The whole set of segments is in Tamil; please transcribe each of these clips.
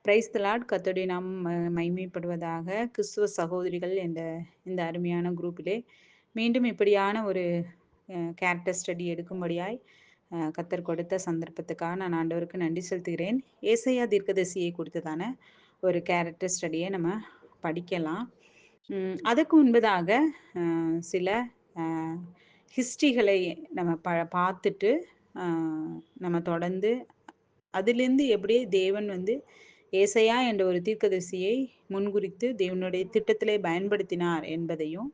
Praise the Lord. கர்த்தருடைய நாமம் மகிமைப்படுவதாக. கிறிஸ்துவ சகோதரிகள் என்ற இந்த அருமையான குரூப்பிலே மீண்டும் இப்படியான ஒரு கேரக்டர் ஸ்டடி எடுக்கும்படியாய் கர்த்தர் கொடுத்த சந்தர்ப்பத்துக்காக நான் ஆண்டவருக்கு நன்றி செலுத்துகிறேன். ஏசாயா தீர்க்கதரிசியை குறித்ததான ஒரு கேரக்டர் ஸ்டடியை நம்ம படிக்கலாம். அதுக்கு முன்பதாக சில ஹிஸ்ட்ரிகளை நம்ம பார்த்துட்டு நம்ம தொடர்ந்து அதிலிருந்து எப்படியே தேவன் ஏசாயா என்ற ஒரு தீர்க்கதரிசியை முன்குறித்து தேவனுடைய திட்டத்திலே பயன்படுத்தினார் என்பதையும்,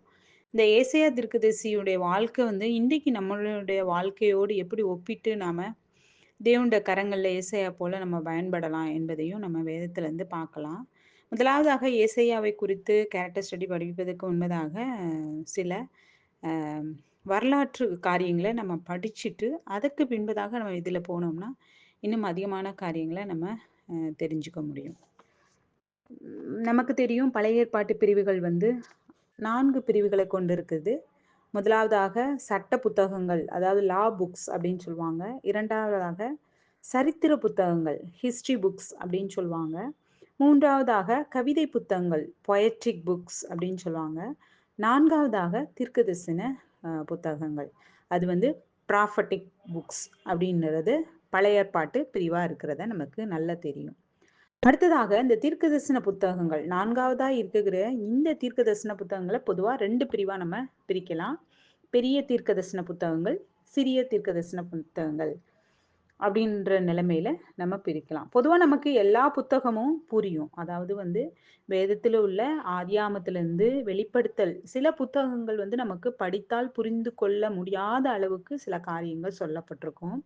இந்த ஏசாயா தீர்க்கதரிசியுடைய வாழ்க்கை இன்றைக்கு நம்மளுடைய வாழ்க்கையோடு எப்படி ஒப்பிட்டு நாம தேவனுடைய கரங்கள்ல ஏசாயா போல நம்ம பயன்படலாம் என்பதையும் நம்ம வேதத்திலிருந்து பார்க்கலாம். முதலாவதாக ஏசாயாவை குறித்து கேரக்டர் ஸ்டடி படிப்பதற்கு முன்பதாக சில வரலாற்று காரியங்களை நம்ம படிச்சுட்டு அதுக்கு பின்பதாக நம்ம இதில் போனோம்னா இன்னும் அதிகமான காரியங்களை நம்ம தெரிஞ்சுக்க முடியும். நமக்கு தெரியும் பழைய ஏற்பாட்டு பிரிவுகள் 4 பிரிவுகளை கொண்டு இருக்குது. முதலாவதாக சட்ட புத்தகங்கள், அதாவது லா புக்ஸ் அப்படின்னு சொல்லுவாங்க. இரண்டாவதாக சரித்திர புத்தகங்கள், ஹிஸ்டரி புக்ஸ் அப்படின்னு சொல்லுவாங்க. மூன்றாவதாக கவிதை புத்தகங்கள், பொயட்ரிக் புக்ஸ் அப்படின்னு சொல்லுவாங்க. நான்காவதாக தீர்க்கதரிசன புத்தகங்கள், அது ப்ராஃபட்டிக் புக்ஸ் அப்படின்றது பழைய ஏற்பாட்டு பிரிவா இருக்கிறத நமக்கு நல்லா தெரியும். அடுத்ததாக இந்த தீர்க்கதரிசன புத்தகங்கள், நான்காவதா இருக்கிற இந்த தீர்க்கதரிசன புத்தகங்களை பொதுவா 2 பிரிவா நம்ம பிரிக்கலாம். பெரிய தீர்க்கதரிசன புத்தகங்கள், சிறிய தீர்க்கதரிசன புத்தகங்கள் அப்படின்ற நிலைமையில நம்ம பிரிக்கலாம். பொதுவா நமக்கு எல்லா புத்தகமும் புரியும். அதாவது வேதத்துல உள்ள ஆதியாமத்திலிருந்து வெளிப்படுத்தல் சில புத்தகங்கள் நமக்கு படித்தால் புரிந்து கொள்ள முடியாத அளவுக்கு சில காரியங்கள் சொல்லப்பட்டிருக்கும்.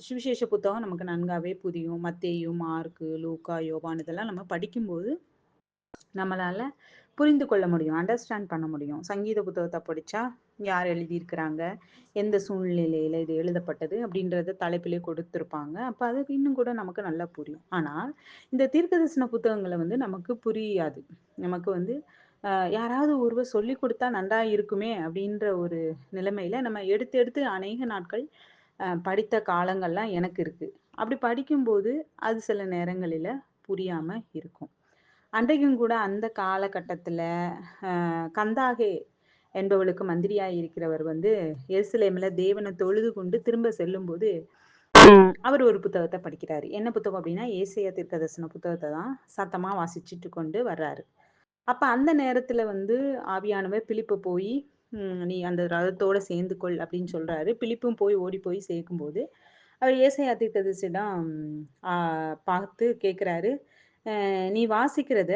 சுவிசேஷ புத்தகம் நமக்கு நன்காவே புரியும். மத்தேயு, மார்க்கு, லூக்கா, யோவான் இதெல்லாம் நம்ம படிக்கும்போது நம்மளால புரிந்து கொள்ள முடியும், அண்டர்ஸ்டாண்ட் பண்ண முடியும். சங்கீத புத்தகத்தை படிச்சா யார் எழுதியிருக்கிறாங்க, எந்த சூழ்நிலையில இது எழுதப்பட்டது அப்படின்றத தலைப்பிலே கொடுத்திருப்பாங்க. அப்ப அது இன்னும் கூட நமக்கு நல்லா புரியும். ஆனால் இந்த தீர்க்கதரிசன புத்தகங்களை நமக்கு புரியாது. நமக்கு யாராவது ஒருவர் சொல்லி கொடுத்தா நன்றா இருக்குமே அப்படின்ற ஒரு நிலைமையில நம்ம எடுத்து எடுத்து அநேக நாட்கள் படித்த காலங்கள்லாம் எனக்கு இருக்கு. அப்படி படிக்கும்போது அது சில நேரங்களில புரியாம இருக்கும். அன்றைக்கும் கூட அந்த காலகட்டத்துல கந்தாகே என்பவளுக்கு மந்திரியாய் இருக்கிறவர் எருசலேம்ல தேவனை தொழுது கொண்டு திரும்ப செல்லும்போது அவர் ஒரு புத்தகத்தை படிக்கிறாரு. என்ன புத்தகம் அப்படின்னா ஏசாயா தீர்க்கதரிசன புத்தகத்தை தான் சத்தமா வாசிச்சுட்டு கொண்டு வர்றாரு. அப்ப அந்த நேரத்துல ஆவியானவர் பிலிப்பை போய் நீ அந்த ரதத்தோட சேர்ந்து கொள் அப்படின்னு சொல்றாரு. பிலிப்பும் போய் ஓடி போய் சேர்க்கும்போது அவர் ஏசாயா தீர்க்கதரிசியிடம் பார்த்து கேட்குறாரு, நீ வாசிக்கிறத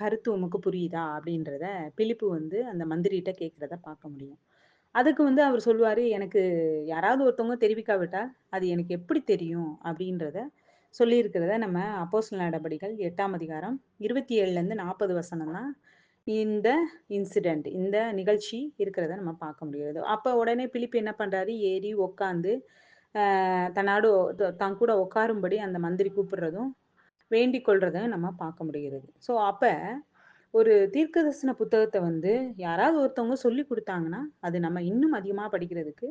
கருத்து உமக்கு புரியுதா அப்படின்றத பிலிப்பு அந்த மந்திரிகிட்ட கேட்குறத பார்க்க முடியும். அதுக்கு அவர் சொல்லுவாரு, எனக்கு யாராவது ஒருத்தவங்க தெரிவிக்காவிட்டால் அது எனக்கு எப்படி தெரியும் அப்படின்றத சொல்லியிருக்கிறத நம்ம அப்போஸ்தலர் நடபடிகள் 8ஆம் அதிகாரம் 27லேருந்து 40 வசனம் தான் இந்த இன்சிடென்ட், இந்த நிகழ்ச்சி இருக்கிறத நம்ம பார்க்க முடியாது. அப்ப உடனே பிலிப்பு என்ன பண்றாரு, ஏறி உட்காந்து தன்னோடு தான் கூட உட்காரும்படி அந்த மந்திரி கூப்பிடுறதும் வேண்டிக் கொள்றதும் நம்ம பார்க்க முடிகிறது. ஸோ அப்ப ஒரு தீர்க்கதரிசன புத்தகத்தை யாராவது ஒருத்தவங்க சொல்லி கொடுத்தாங்கன்னா அது நம்ம இன்னும் அதிகமா படிக்கிறதுக்கு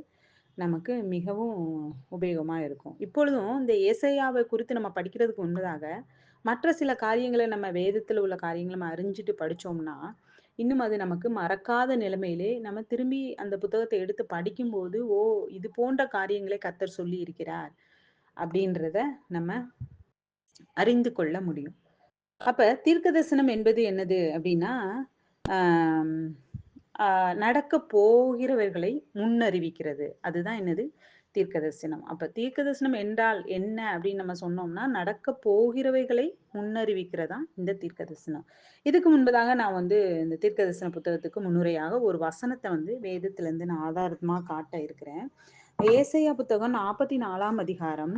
நமக்கு மிகவும் உபயோகமா இருக்கும். இப்பொழுதும் இந்த ஏசாயாவை குறித்து நம்ம படிக்கிறதுக்கு முன்னதாக மற்ற சில காரியங்களை நம்ம வேதத்துல உள்ள காரியங்களை நம்ம அறிஞ்சிட்டு படிச்சோம்னா இன்னும் அது நமக்கு மறக்காத நிலைமையிலே நம்ம திரும்பி அந்த புத்தகத்தை எடுத்து படிக்கும்போது, ஓ இது போன்ற காரியங்களை கர்த்தர் சொல்லி இருக்கிறார் அப்படின்றத நம்ம அறிந்து கொள்ள முடியும். அப்ப தீர்க்க தரிசனம் என்பது என்னது அப்படின்னா நடக்க போகிறவர்களை முன்னறிவிக்கிறது. அதுதான் என்னது தீர்க்க தரிசனம். அப்ப தீர்க்க தரிசனம் என்றால் என்ன அப்படின்னு நம்ம சொன்னோம்னா நடக்க போகிறவைகளை முன்னறிவிக்கிறதா இந்த தீர்க்க தரிசனம். இதுக்கு முன்பதாக நான் இந்த தீர்க்க தரிசன புத்தகத்துக்கு முன்னுரையாக ஒரு வசனத்தை வேதத்திலிருந்து நான் ஆதாரமா காட்ட இருக்கிறேன். ஏசாயா புத்தகம் 44ஆம் அதிகாரம்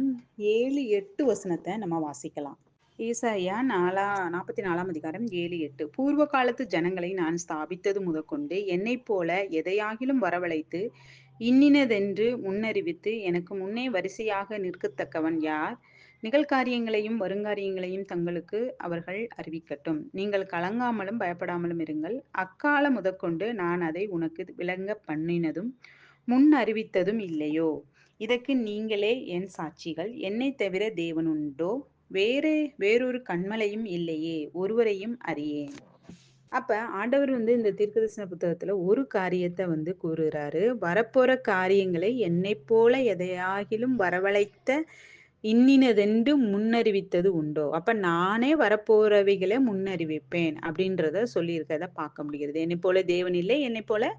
7, 8 வசனத்தை நம்ம வாசிக்கலாம். ஏசாயா 44ஆம் அதிகாரம் 7, 8. பூர்வ காலத்து ஜனங்களை நான் ஸ்தாபித்தது முதற்கொண்டு என்னைப் போல எதையாகிலும் வரவழைத்து இன்னினதென்று முன்னறிவித்து எனக்கு முன்னே வரிசையாக நிற்கத்தக்கவன் யார்? நிகழ்காரியங்களையும் வருங்காரியங்களையும் தங்களுக்கு அவர்கள் அறிவிக்கட்டும். நீங்கள் கலங்காமலும் பயப்படாமலும் இருங்கள். அக்காலம் முதற்கொண்டு நான் அதை உனக்கு விளங்க பண்ணினதும் முன் அறிவித்ததும் இல்லையோ? இதற்கு நீங்களே என் சாட்சிகள். என்னை தவிர தேவன் உண்டோ? வேறொரு கண்மலையும் இல்லையே, ஒருவரையும் அறியேன். அப்ப ஆண்டவர் இந்த தீர்க்கதரிசன புத்தகத்துல ஒரு காரியத்தை கூறுறாரு. வரப்போற காரியங்களை என்னைப் போல எதையாகிலும் வரவழைத்த இன்னினதென்று முன்னறிவித்தது உண்டோ? அப்ப நானே வரப்போறவைகளை முன்னறிவிப்பேன் அப்படின்றத சொல்லியிருக்கிறத பார்க்க முடிகிறது. என்னை போல தேவன் இல்லை, என்னை போல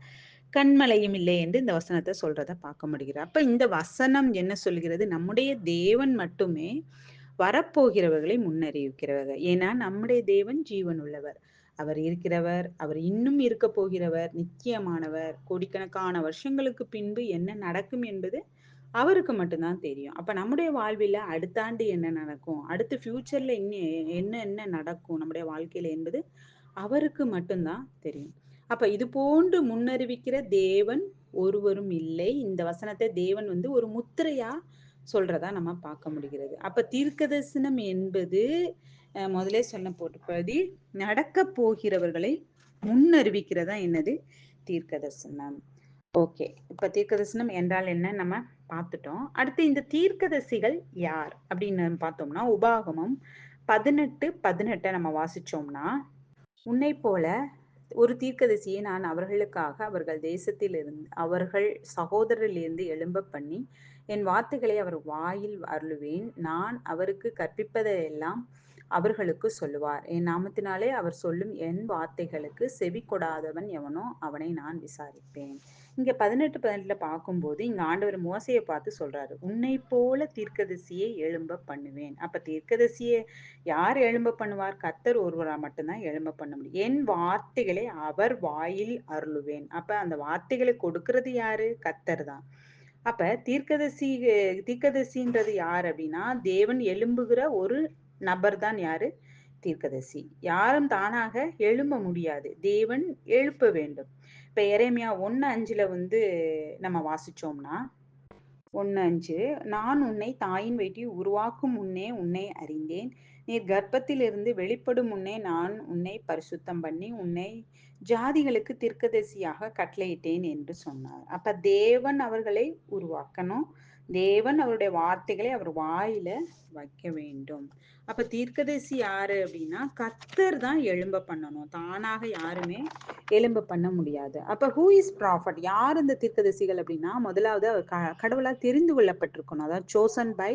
கண்மலையும் இல்லை என்று இந்த வசனத்தை சொல்றத பார்க்க முடிகிறது. அப்ப இந்த வசனம் என்ன சொல்கிறது? நம்முடைய தேவன் மட்டுமே வரப்போகிறவர்களை முன்னறிவிக்கிறவர். ஏன்னா நம்முடைய தேவன் ஜீவன் உள்ளவர், அவர் இருக்கிறவர், அவர் இன்னும் இருக்க போகிறவர், நிச்சயமானவர். கோடிக்கணக்கான வருஷங்களுக்கு பின்பு என்ன நடக்கும் என்பது அவருக்கு மட்டும்தான் தெரியும். அப்ப நம்முடைய வாழ்வில அடுத்த ஆண்டு என்ன நடக்கும், அடுத்து ஃபியூச்சர்ல என்ன என்ன நடக்கும் நம்முடைய வாழ்க்கையில என்பது அவருக்கு மட்டும்தான் தெரியும். அப்ப இது போன்று முன்னறிவிக்கிற தேவன் ஒருவரும் இல்லை. இந்த வசனத்தை தேவன் ஒரு முத்திரையா சொல்றதா நம்ம பார்க்க முடிகிறது. அப்ப தீர்க்கதரிசனம் என்பது முதலே சொன்ன போட்டபடி நடக்க போகிறவர்களை முன்னறிவிக்கிறதா என்னது தீர்க்கதரிசனம். ஓகே, இப்ப தீர்க்கதரிசனம் என்றால் என்ன நம்ம பார்த்துட்டோம். அடுத்து இந்த தீர்க்கதரிசிகள் யார் அப்படின்னு பார்த்தோம்னா, உபாகமம் 18:18 நம்ம வாசிச்சோம்னா, உன்னை போல ஒரு தீர்க்கதரிசியை நான் அவர்களுக்காக அவர்கள் தேசத்திலிருந்து அவர்கள் சகோதரரிலிருந்து எழும்ப பண்ணி என் வார்த்தைகளை அவர் வாயில் அருளுவேன். நான் அவருக்கு கற்பிப்பதையெல்லாம் அவர்களுக்கு சொல்லுவார். என் நாமத்தினாலே அவர் சொல்லும் என் வார்த்தைகளுக்கு செவி கொடாதவன் எவனோ அவனை நான் விசாரிப்பேன். இங்க 18:18 பார்க்கும்போது இங்க ஆண்டவர் மோசையை பார்த்து சொல்றாரு, உன்னை போல தீர்க்கதரிசியை எழும்ப பண்ணுவேன். அப்ப தீர்க்கதரிசியை யார் எழும்ப பண்ணுவார்? கர்த்தர் ஒருவரா மட்டும்தான் எழும்ப பண்ண முடியும். என் வார்த்தைகளை அவர் வாயில் அருளுவேன். அப்ப அந்த வார்த்தைகளை கொடுக்கிறது யாரு? கர்த்தர் தான். அப்ப தீர்க்கதரிசின்றது யார் அப்படின்னா, தேவன் எழும்புகிற ஒரு நபர் தான் யாரு? தீர்க்கதரிசி. யாரும் தானாக எழும்ப முடியாது, தேவன் எழுப்ப வேண்டும். இப்ப எரேமியா 1:5 நம்ம வாசிச்சோம்னா, 1:5 நான் உன்னை தாயின் வயிற்றில் உருவாக்கும் முன்னே உன்னை அறிந்தேன். நீர் கர்ப்பத்திலிருந்து வெளிப்படும் முன்னே நான் உன்னை பரிசுத்தம் பண்ணி உன்னை ஜாதிகளுக்கு தீர்க்கதரிசியாக கட்டளையிட்டேன் என்று சொன்னார். அப்ப தேவன் அவர்களை உருவாக்கணும், தேவன் அவருடைய வார்த்தைகளை அவர் வாயில வைக்க வேண்டும். அப்ப தீர்க்கதரிசி யாரு அப்படின்னா, கர்த்தர் தான் எழும்ப பண்ணணும், தானாக யாருமே எழும்ப பண்ண முடியாது. அப்ப ஹூ இஸ் ப்ராஃபட்? யார் இந்த தீர்க்கதரிசிகள் அப்படின்னா, முதலாவது கடவுளால் தெரிந்து கொள்ளப்பட்டிருக்கணும், அதாவது சோசன் பை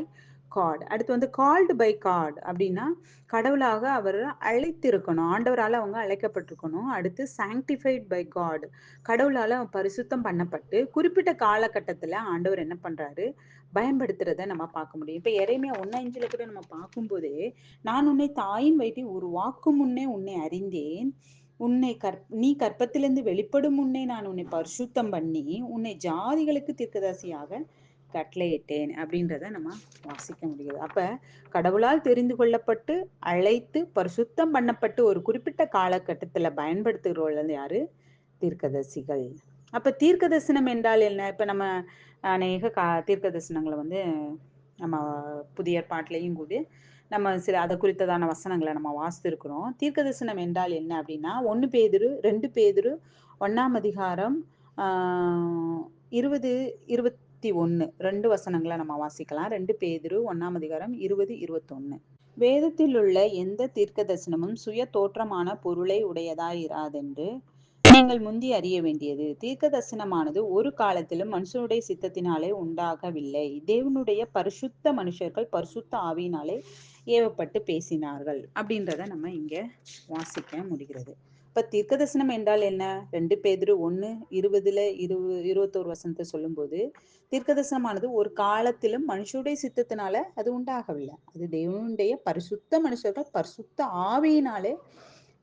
காட். அடுத்து கால்டு பை காட் அப்படின்னா கடவுளாக அவர் அழைத்திருக்கணும், ஆண்டவரால் அவங்க அழைக்கப்பட்டிருக்கணும். அடுத்து சாங்டிஃபைட் பை காட், கடவுளால பரிசுத்தம் பண்ணப்பட்டு குறிப்பிட்ட காலகட்டத்துல ஆண்டவர் என்ன பண்றாரு? பயன்படுத்துறத நம்ம பார்க்க முடியும். இப்ப எரேமியா 1:5 கூட நம்ம பார்க்கும்போதே, நான் உன்னை தாயின் வயிற்றில் உருவாக்கும் முன்னே உன்னை அறிந்தேன், நீ கற்பத்திலிருந்து வெளிப்படும் முன்னே நான் உன்னை பரிசுத்தம் பண்ணி உன்னை ஜாதிகளுக்கு தீர்க்கதரிசியாக கட்டளையிட்டேன் அப்படின்றத நம்ம வாசிக்க முடியுது. அப்ப கடவுளால் தெரிந்து கொள்ளப்பட்டு அழைத்து பரிசுத்தம் பண்ணப்பட்டு ஒரு குறிப்பிட்ட காலகட்டத்துல பயன்படுத்துகிறவர்கள் யாரு? தீர்க்கதரிசிகள். அப்ப தீர்க்க தரிசனம் என்றால் என்ன? இப்ப நம்ம அநேக தீர்க்க தரிசனங்களை நம்ம புதிய ஏற்பாட்டிலையும் கூட நம்ம சில அதை குறித்ததான வசனங்களை நம்ம வாசித்திருக்கிறோம். தீர்க்க தரிசனம் என்றால் என்ன அப்படின்னா, 2 பேதுரு 1 20 21 2 வசனங்களை நம்ம வாசிக்கலாம். 2 பேதுரு 1 20 21. வேதத்தில் உள்ள எந்த தீர்க்க தரிசனமும் சுய தோற்றமான பொருளை உடையதாயிராதென்று நீங்கள் முந்தி அறிய வேண்டியது. தீர்க்க தரிசனமானது ஒரு காலத்திலும் மனுஷனுடைய சித்தத்தினாலே உண்டாகவில்லை, தேவனுடைய பரிசுத்த மனுஷர்கள் பரிசுத்த ஆவியினாலே ஏவப்பட்டு பேசினார்கள் அப்படின்றத நம்ம இங்க வாசிக்க முடிகிறது. இப்ப தீர்க்க தரிசனம் என்றால் என்ன? 2 பேதுரு 1:20-21 சொல்லும்போது, தீர்க்க தரிசனமானது ஒரு காலத்திலும் மனுஷனுடைய சித்தத்தினால அது உண்டாகவில்லை, அது தேவனுடைய பரிசுத்த மனுஷர்கள் பரிசுத்த ஆவியினாலே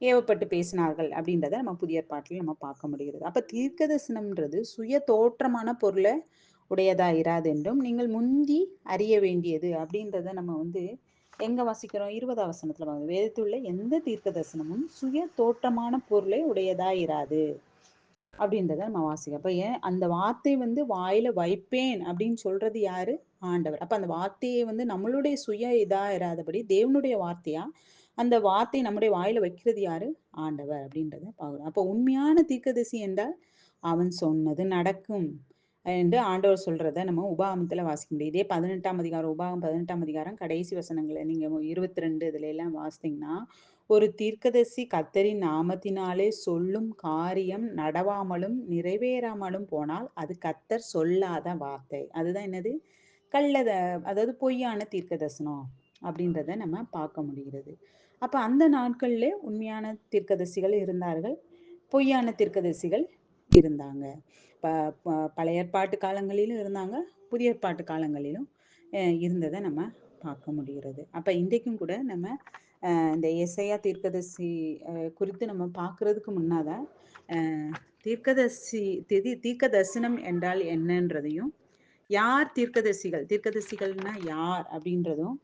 ஏவப்பட்டு பேசினார்கள் அப்படின்றத நம்ம புதிய ஏற்பாட்டில் நம்ம பார்க்க முடிகிறது. அப்ப தீர்க்க தரிசனம்ன்றது சுய தோற்றமான பொருளை உடையதா இராது என்றும் நீங்கள் முந்தி அறிய வேண்டியது அப்படின்றத நம்ம எங்க வாசிக்கிறோம்? 20ஆம் வசனத்துல வேதத்தில் உள்ள எந்த தீர்க்க தரிசனமும் சுய தோற்றமான பொருளை உடையதா இராது அப்படின்றத நம்ம வாசிக்கிறோம். அப்ப ஏன் அந்த வார்த்தை வாயில வைப்பேன் அப்படின்னு சொல்றது யாரு? ஆண்டவர். அப்ப அந்த வார்த்தையை நம்மளுடைய சுய இதா இராதபடி தேவனுடைய வார்த்தையா அந்த வார்த்தை நம்முடைய வாயில வைக்கிறது யாரு? ஆண்டவர் அப்படின்றத பார்க்கிறோம். அப்ப உண்மையான தீர்க்கதரிசி என்றால் அவன் சொன்னது நடக்கும், என்று ஆண்டவர் சொல்றத நம்ம உபாகமத்துல வாசிக்க முடியும். இதே 18ஆம் அதிகாரம், உபாகம் 18ஆம் அதிகாரம் கடைசி வசனங்களை நீங்க 22 இதுல எல்லாம் வாசித்தீங்கன்னா, ஒரு தீர்க்கதரிசி கர்த்தரின் நாமத்தினாலே சொல்லும் காரியம் நடவாமலும் நிறைவேறாமலும் போனால் அது கர்த்தர் சொல்லாத வார்த்தை. அதுதான் என்னது? கள்ளத அதாவது பொய்யான தீர்க்க தரிசனம் அப்படின்றத நம்ம பார்க்க முடிகிறது. அப்ப அந்த நாட்கள்ல உண்மையான தீர்க்கதரிசிகள் இருந்தார்கள், பொய்யான தீர்க்கதரிசிகள் இருந்தாங்க. பழைய ஏற்பாட்டு காலங்களிலும் இருந்தாங்க, புதிய ஏற்பாட்டு காலங்களிலும் இருந்ததை நம்ம பார்க்க முடிகிறது. அப்ப இன்றைக்கும் கூட நம்ம இந்த எசையா தீர்க்கதரிசி குறித்து நம்ம பார்க்கறதுக்கு முன்னாதான் தீர்க்கதரிசி தீர்க்க தரிசனம் என்றால் என்னன்றதையும், யார் தீர்க்கதரிசிகள், தீர்க்கதரிசிகள்னா யார் அப்படின்றதும்,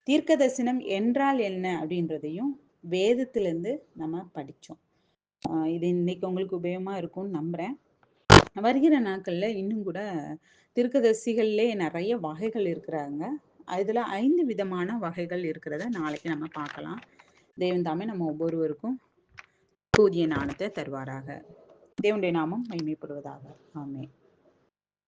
தீர்க்க தரிசனம் என்றால் என்ன அப்படின்றதையும் வேதத்திலிருந்து நம்ம படிச்சோம். இது இன்னைக்கு உங்களுக்கு உபயோகமா இருக்கும்னு நம்புறேன். வருகிற நாட்கள்ல இன்னும் கூட தீர்க்கதரிசிகள்லே நிறைய வகைகள் இருக்கிறாங்க. இதுல 5 விதமான வகைகள் இருக்கிறத நாளைக்கு நம்ம பார்க்கலாம். தேவன் தாமே நம்ம ஒவ்வொருவருக்கும் புதிய ஞானத்தை தருவாராக. தேவனுடைய நாமம் மகிமைப்படுவதாக. ஆமென்.